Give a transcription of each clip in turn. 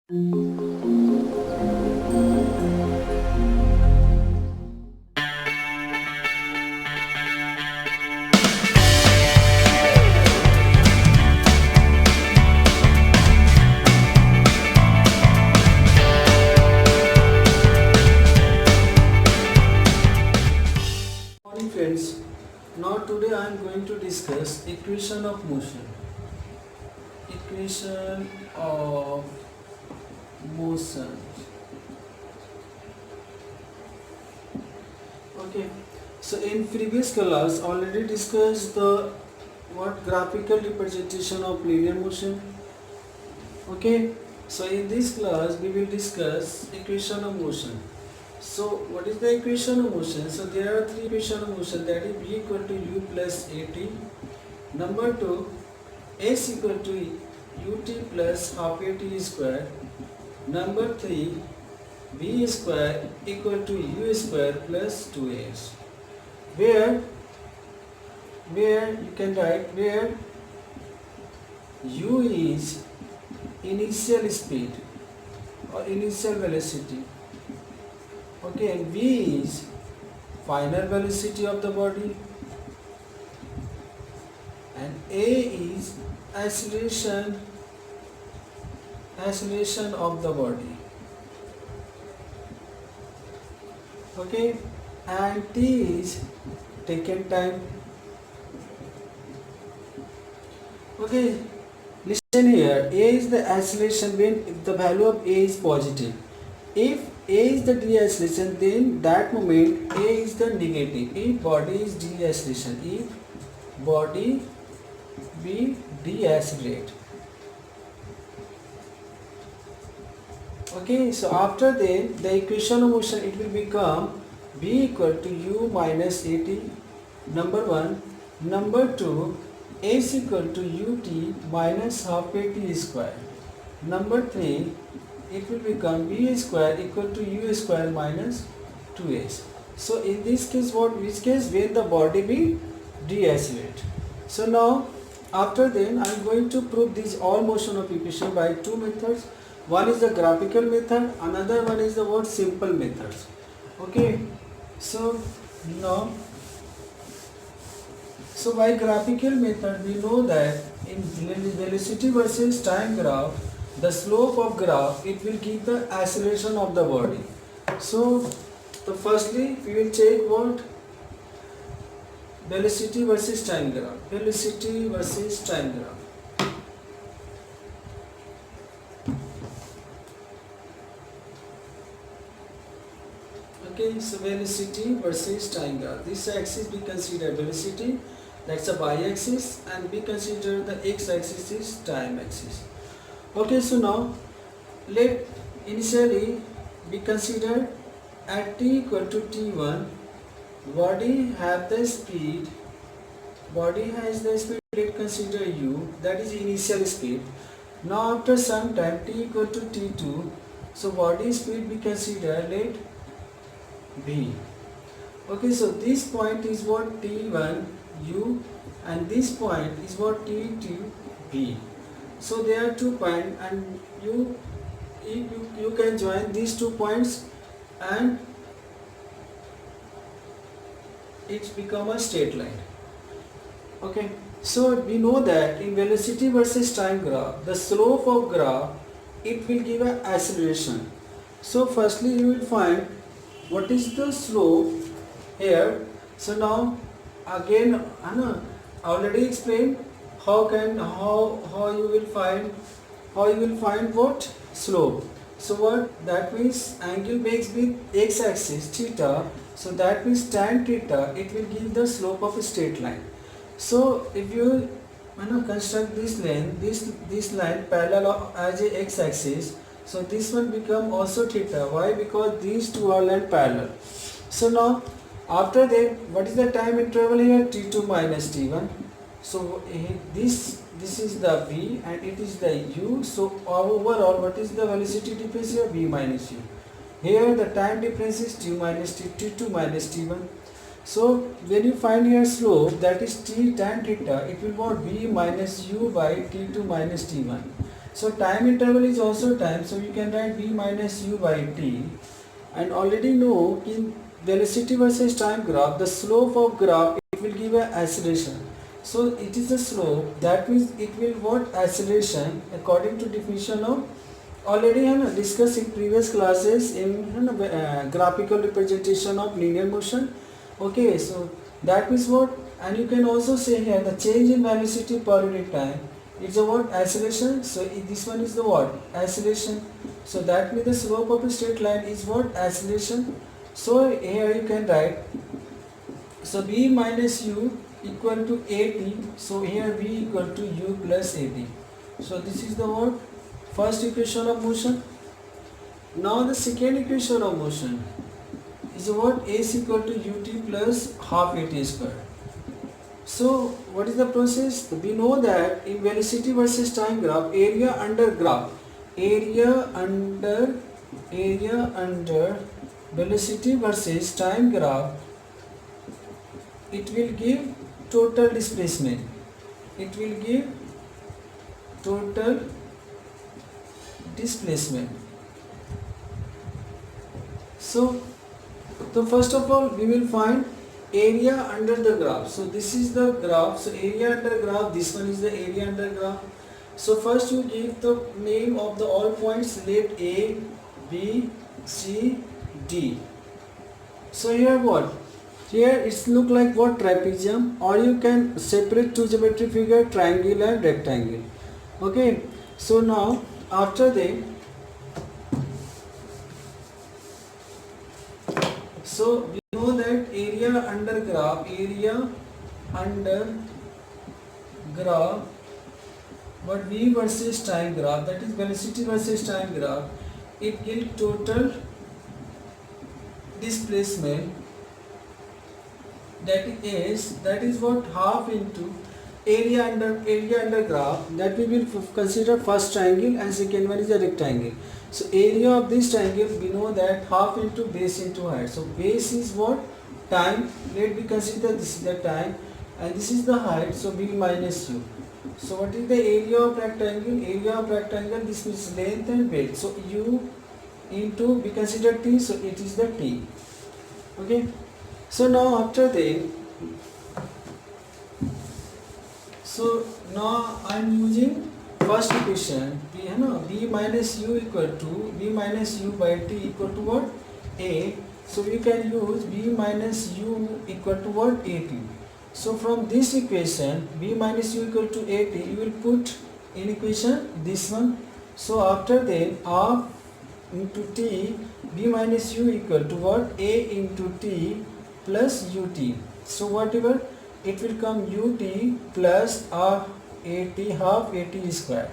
Morning friends, now today I am going to discuss equation of motion. Equation of motion. Okay, so in previous class already discussed the what graphical representation of linear motion. Okay, so in this class we will discuss equation of motion. So what is the equation of motion? So there are three equation of motion, that is v equal to u plus at. Number 2, s equal to ut plus half at square. Number 3, v square equal to u square plus 2s. Where you can write where u is initial speed or initial velocity. Okay, and v is final velocity of the body, and a is acceleration of the body. Okay, and t is taken time. Okay, listen here. A is the acceleration when the value of a is positive. If a is the deceleration, then that moment a is the negative. If body is deceleration, if body be decelerate. Okay, so after then the equation of motion, it will become v equal to u minus at, number 1. Number 2, s equal to ut minus half at square. Number 3, it will become v square equal to u square minus 2s. So in this case, which case, when the body be decelerate. So now after then I am going to prove this all motion of equation by two methods. One is the graphical method, another one is the what simple methods. Okay, so now, so by graphical method we know that in velocity versus time graph, the slope of graph, it will give the acceleration of the body. So the firstly we will take what velocity versus time graph. Velocity versus time graph. Okay, so velocity versus time graph. This axis we consider velocity, that's a y-axis, and we consider the x-axis is time axis. Okay, so now let initially we consider at t equal to t1, body has the speed, let consider u, that is initial speed. Now after some time t equal to t2, so body speed we consider, let v. Okay, so this point is what t1 u, and this point is what t2 v. So there are 2 points, and you can join these 2 points and it's become a straight line. Okay, so we know that in velocity versus time graph, the slope of graph, it will give an acceleration. So firstly you will find what is the slope here. So now again Anna already explained how you will find what slope. So what that means, angle based with x-axis theta, so that means tan theta, it will give the slope of a straight line. So if you construct this line, this line parallel as a x-axis, so this one become also theta. Why? Because these two are line parallel. So now after that, what is the time interval here? t2 minus t1. So this is the v and it is the u. So overall, what is the velocity difference here? V minus u. Here the time difference is t minus t2 minus t1. So when you find here slope, that is t tan theta, it will be v minus u by t2 minus t1. So time interval is also time, so you can write v minus u by t. And already know in velocity versus time graph, the slope of graph, it will give a acceleration. So it is a slope, that means it will what acceleration according to definition of already discussed in previous classes in graphical representation of linear motion. Okay, so that means what, and you can also say here the change in velocity per unit time, it's a what acceleration. So this one is the what acceleration. So that means the slope of a straight line is what acceleration. So here you can write, so v minus u equal to at, so here v equal to u plus at. So this is the what first equation of motion. Now the second equation of motion is what a is equal to ut plus half at square. So what is the process? We know that in velocity versus time graph, area under velocity versus time graph, it will give total displacement. It will give total displacement. So first of all we will find area under the graph. So this is the graph. So area under graph, this one is the area under graph. So first you give the name of the all points, let A, B, C, D. So here what? Here it's look like what trapezium, or you can separate two geometry figure, triangle and rectangle. Okay. So now after that, so we know that area under graph, but v versus time graph, that is velocity versus time graph, it gives total displacement, that is what half into area under graph, that we will consider first triangle and second one is a rectangle. So area of this triangle, we know that half into base into height. So base is what? Time. Let me consider this is the time and this is the height. So v minus u. So what is the area of rectangle? Area of rectangle, this means length and width. So u into, we consider t, so it is the t. Okay. So now after that, so now I am using first equation, v minus u equal to v minus u by t equal to what? A. So we can use v minus u equal to what? At. So from this equation, v minus u equal to at, you will put in equation this one. So after that, half into t, v minus u equal to what? A into t plus ut. So whatever, it will come ut plus at, half at square.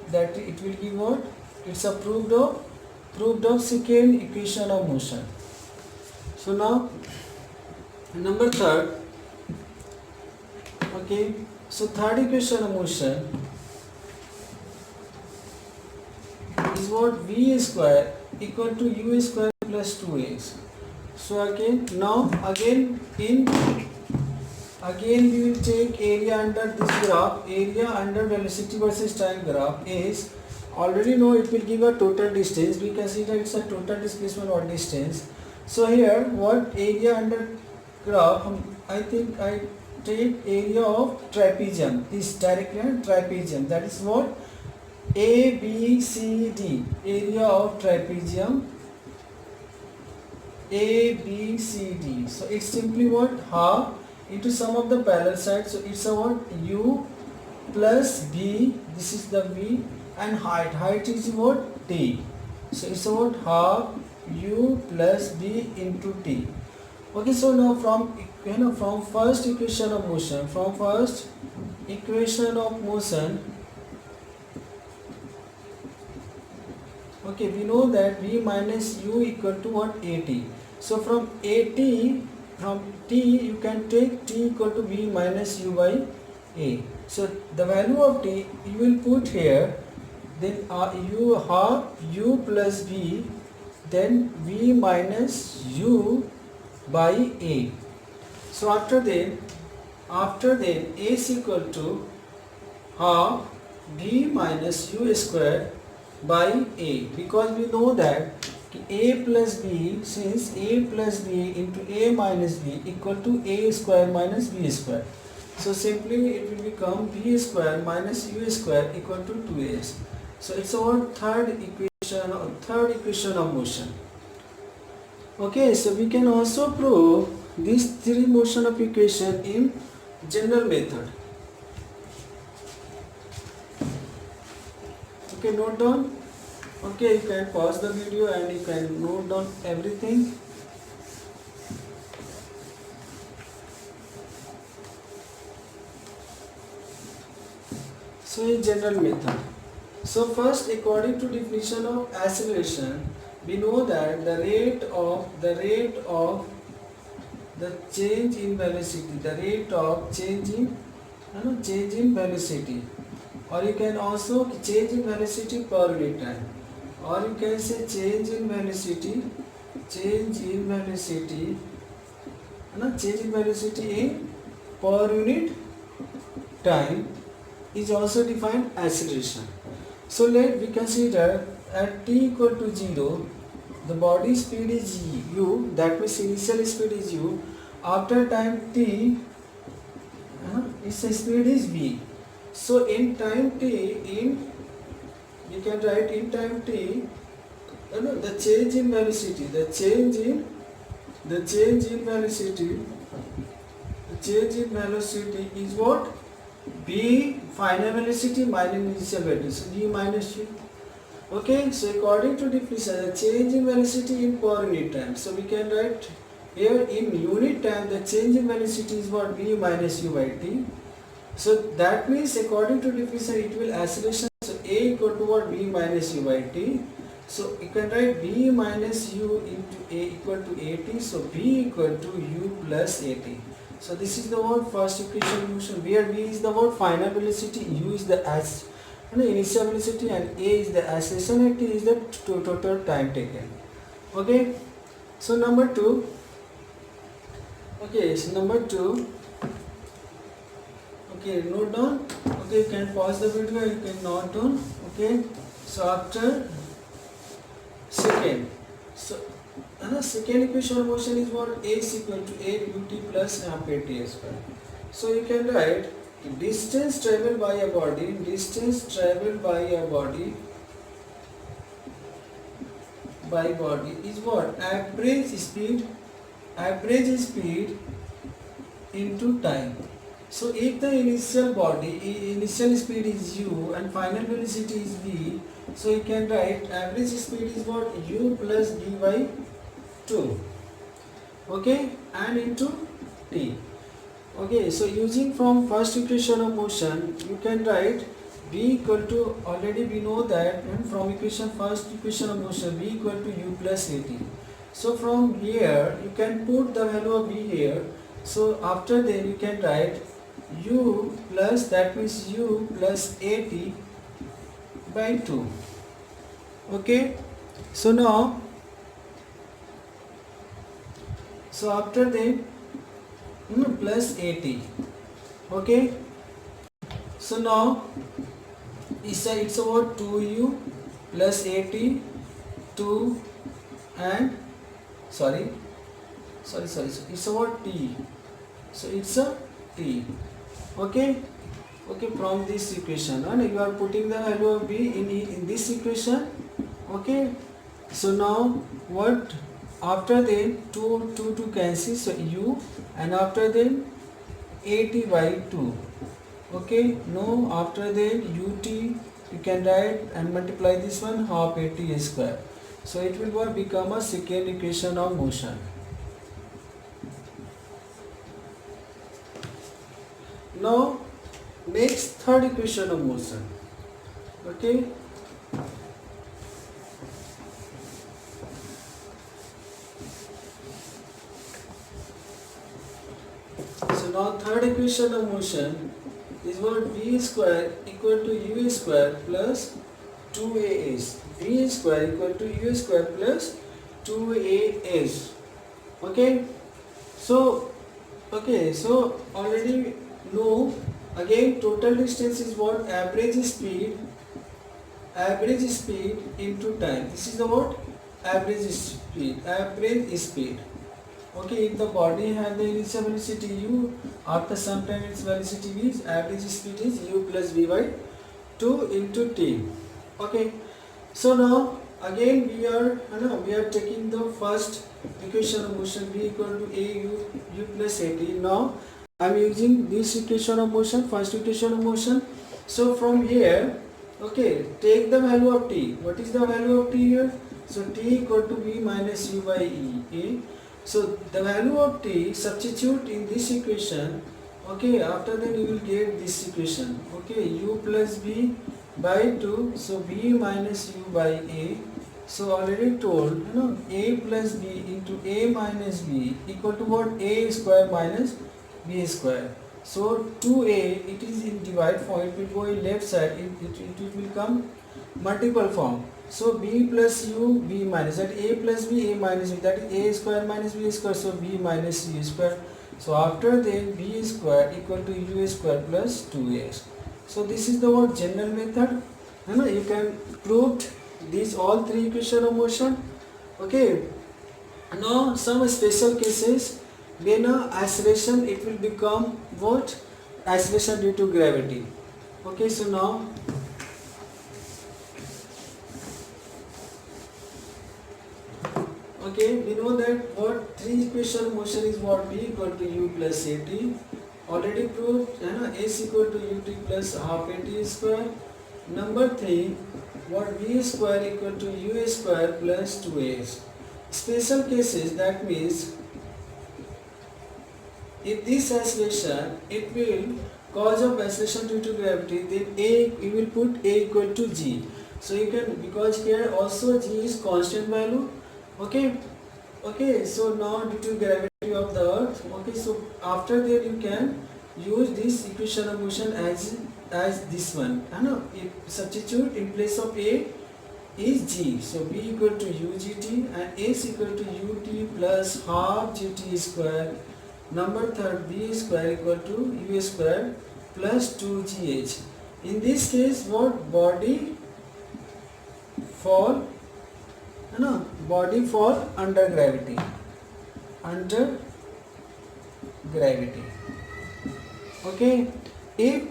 That it will give what? It's a proved of second equation of motion. So now number third. Okay, so third equation of motion is what? V square equal to u square plus 2x. So again we will take area under this graph. Area under velocity versus time graph is, already know it will give a total distance. We consider it's a total displacement or distance. So here what area under graph, I think I take area of trapezium, this direct line trapezium, that is what? A, B, C, D, area of trapezium A, B, C, D. So it's simply what? Half into sum of the parallel sides. So it's a what? U plus B, this is the V, and height is what? T. So it's a what? Half U plus B into T. Okay, so now from first equation of motion, okay, we know that v minus u equal to what? At. So from T you can take t equal to v minus u by a. So the value of t you will put here, then u half u plus v, then v minus u by a. So after that a is equal to half b minus u square by a, because we know that a plus b, since a plus b into a minus b equal to a square minus b square. So simply it will become b square minus u square equal to 2as. So it's our third equation of motion. Okay, so we can also prove these three motion of equation in general method. Okay, note down. Okay, you can pause the video and you can note down everything. So in general method. So first, according to definition of acceleration, we know that the rate of the change in velocity, change in velocity, or you can also change in velocity per unit time, or you can say change in velocity in per unit time is also defined acceleration. So let we consider at t equal to 0, the body speed is u, that means initial speed is u. After time t, its speed is v. So in time t, we can write in time t, the change in velocity, the change in velocity is what? B final velocity minus initial velocity, so d minus u. Okay, so according to definition, the change in velocity in per unit time. So we can write here in unit time, the change in velocity is what? B minus u by t. So that means according to definition, it will acceleration. So a equal to what? B minus u by t. So you can write b minus u into a equal to at. So b equal to u plus at. So this is the word first equation of motion, where v is the word final velocity, u is the initial velocity, and a is the acceleration, and t is the total time taken. Okay. So number 2. Okay. So number 2. Okay. Note down. Okay. You can pause the video. You can note down. Okay. So after second. So the second equation of motion is what? A is equal to a ut plus half at square. So you can write distance traveled by a body is what? Average speed into time. So if the initial speed is u and final velocity is v, so you can write average speed is what? U plus d by 2. Okay, and into t. Okay, so using from first equation of motion, you can write v equal to, already we know that, and from first equation of motion, v equal to u plus at. So from here you can put the value of v here. So after then you can write u plus, that means u plus at by 2. Okay, so now, so after that plus at. Okay, so now it's about 2u plus at 2 and it's about t. So it's a t. Okay, from this equation, and you are putting the value of b in this equation. Okay, so now what? After then 2 cancel, so u, and after then at by 2. Okay, no, after then ut you can write and multiply this one half at square. So it will become a second equation of motion. Now next third equation of motion. Okay, so now third equation of motion is what? V square equal to u square plus 2as. V square equal to u square plus 2as. Okay, so already know Again, total distance is what? Average speed into time. This is the what? Average speed. Okay, if the body has the initial velocity u, after some time its velocity v, is average speed is u plus v by 2 into t. Okay, so now again we are taking the first equation of motion, v equal to a u plus at. Now I am using this equation of motion, first equation of motion. So from here, okay, take the value of t. What is the value of t here? So t equal to v minus u by e. So the value of t, substitute in this equation. Okay, after that you will get this equation. Okay, u plus v by 2. So v minus u by a. So already told, a plus b into a minus b equal to what? A square minus b square. So 2a, it is in divide form, it will go in left side, it will come multiple form. So b plus u, b minus, that a plus b, a minus b, that is a square minus b square, so b minus u square. So after then b square equal to u square plus 2a. So this is the what? General method. You can prove these all three equation of motion. Okay. Now some special cases, when acceleration, it will become what? Acceleration due to gravity. Okay, so now okay, we know that what? Three equation of motion is what? V equal to u plus at. Already proved, s equal to ut plus half at square. Number 3, what? V square equal to u square plus 2as. Special cases, that means if this acceleration, it will cause of acceleration due to gravity, then a, you will put a equal to g. So you can, because here also g is constant value. Okay, so now due to gravity of the earth, okay, so after that you can use this equation of motion as this one. If substitute in place of a is g, so b equal to ugt and s equal to ut plus half gt square. Number third, b square equal to u square plus 2gh. In this case, what? Body fall under gravity. Okay, if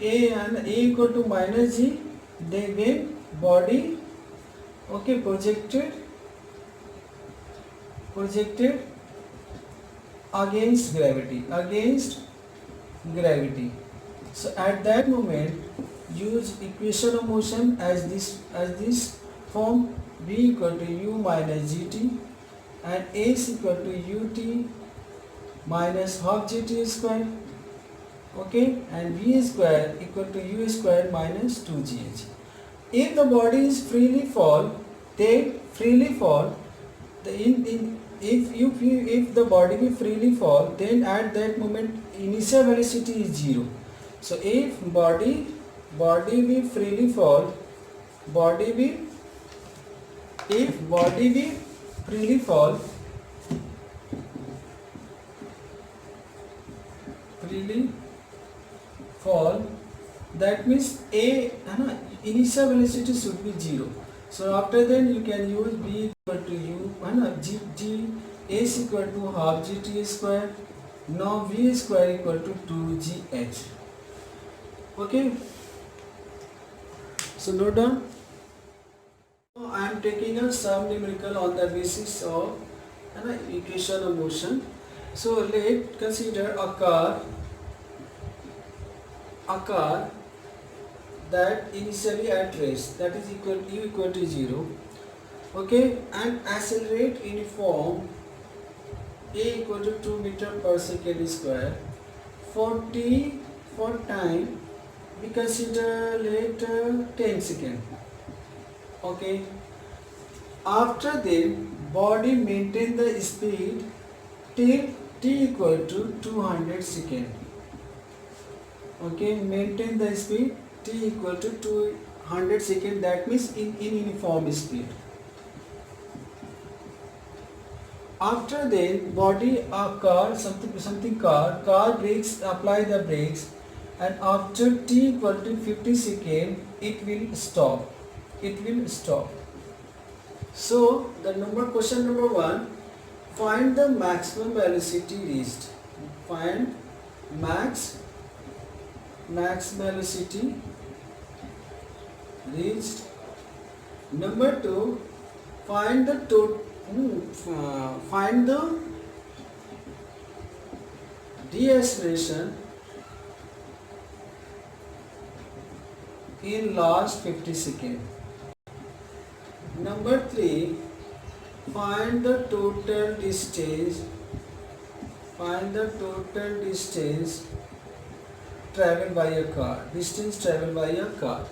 a and a equal to minus g, then body, okay, projected against gravity. So at that moment, use equation of motion as this form, v equal to u minus gt and s equal to ut minus half gt square. Okay, and v square equal to u square minus 2gh. If the body is freely fall, if the body be freely fall, then at that moment initial velocity is 0. So if body be freely fall, that means a initial velocity should be 0. So after then you can use b equal to u g s equal to half gt square. Now v square equal to 2gh. Okay, so note down. Now I am taking a sum numerical on the basis of equation of motion. So let's consider a car that initially at rest, that is equal to 0. Okay, and accelerate uniform a equal to 2 meter per second square. For time we consider later 10 seconds. Okay, after that body maintain the speed till t equal to 200 seconds. Okay, maintain the speed t equal to 200 seconds, that means in uniform speed. After then, body a car, something car brakes, apply the brakes, and after t equal to 50 second, it will stop. It will stop. So the question number 1, find the maximum velocity reached. Find max velocity reached. Number 2, find the find the deceleration in last 50 seconds. Number 3, find the total distance. Find the total distance traveled by a car. Distance traveled by a car.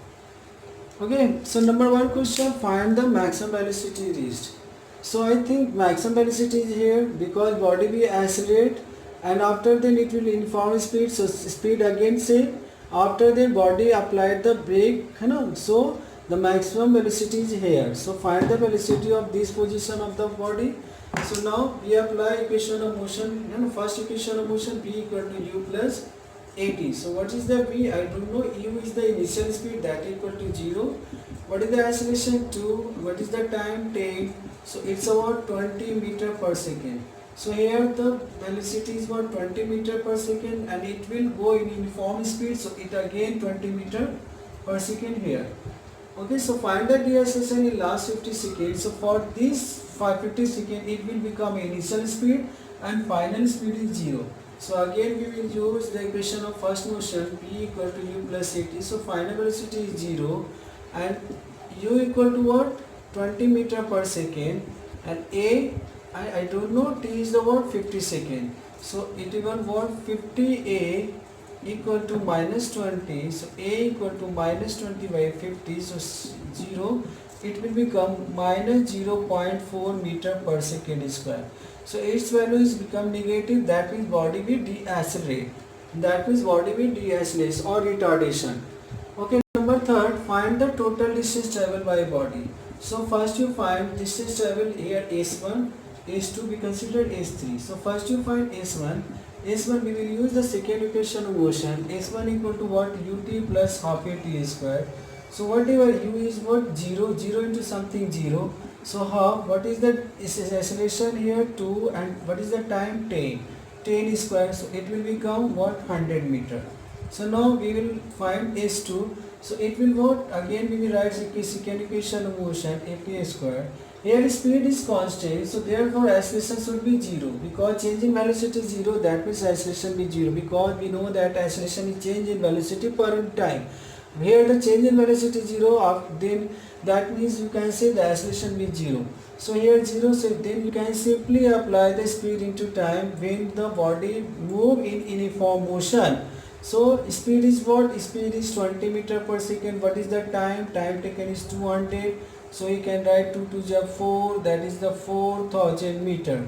Okay, so number 1 question, find the maximum velocity reached. So I think maximum velocity is here because body will accelerate and after then it will inform speed. So speed again same. After the body applied the brake, so the maximum velocity is here. So find the velocity of this position of the body. So now we apply equation of motion. First equation of motion, v equal to u plus at. So what is the v? I don't know. U is the initial speed, that equal to 0. What is the acceleration? 2. What is the time? 10. So it's about 20 meter per second. So here the velocity is about 20 meter per second and it will go in uniform speed. So it again 20 meter per second here. Okay, so find the deceleration in last 50 seconds. So for this 50 seconds it will become initial speed and final speed is 0. So again we will use the equation of first motion, p equal to u plus at. So final velocity is 0 and u equal to what? 20 meter per second and I don't know, t is the what? 50 second. So it will what? 50a equal to minus 20. So a equal to minus 20 by 50. So 0. It will become minus 0.4 meter per second square. So its value is become negative. That means body will decelerate. That means body will decelerate or retardation. Okay. Number 3, find the total distance traveled by body. So first you find distance traveled here s1, s2 we considered s3. So first you find s1. S1 we will use the second equation of motion. S1 equal to what? Ut plus half a t square. So whatever u is what? 0. 0 into something 0. So half, what is the acceleration here? 2 and what is the time? 10. 10 square. So it will become what? 100 meter. So now we will find S2. So it will what? Again we will write second equation of motion, ap square. Here speed is constant, so therefore acceleration should be 0 because change in velocity is 0, that means acceleration be 0 because we know that acceleration is change in velocity per time. Here the change in velocity is 0, then that means you can say the acceleration be 0. So here 0, so then you can simply apply the speed into time when the body move in uniform motion. So speed is what? Speed is 20 meter per second. What is the time? Time taken is 200. So you can write 2 to the 4, that is the 4000 meter.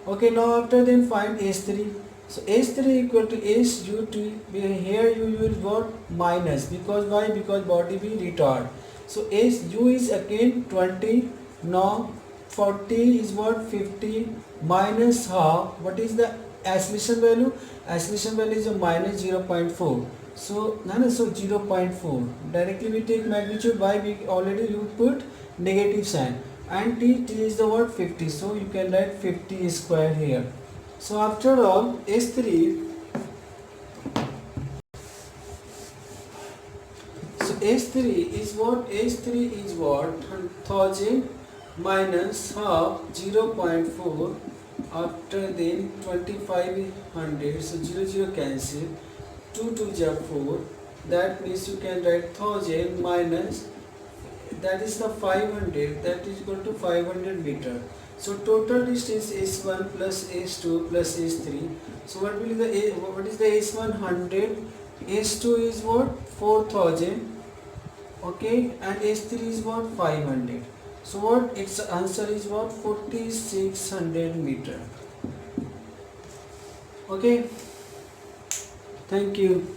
Okay, now after then find S3. So S3 equal to SUT. Here you use what? Minus. Because why? Because body will retard. So SU is again 20. Now 40 is what? 50 minus half. What is the acceleration value? Acceleration value is a minus 0.4. So 0.4. Directly we take magnitude. Why? We already you put negative sign. And t is the word 50. So you can write 50 square here. So after all, S3. So S3 is what? S3 is what? 1000 minus half 0.4. After then 2500. So 0 cancel. 2 to the 4. That means you can write 1000 minus, that is the 500, that is equal to 500 meter. So total distance S1 plus S2 plus S3. So what is the S1? 100. S2 is what? 4000. Okay, and S3 is what? 500. So what its answer is what? 4600 meter. Okay. Thank you.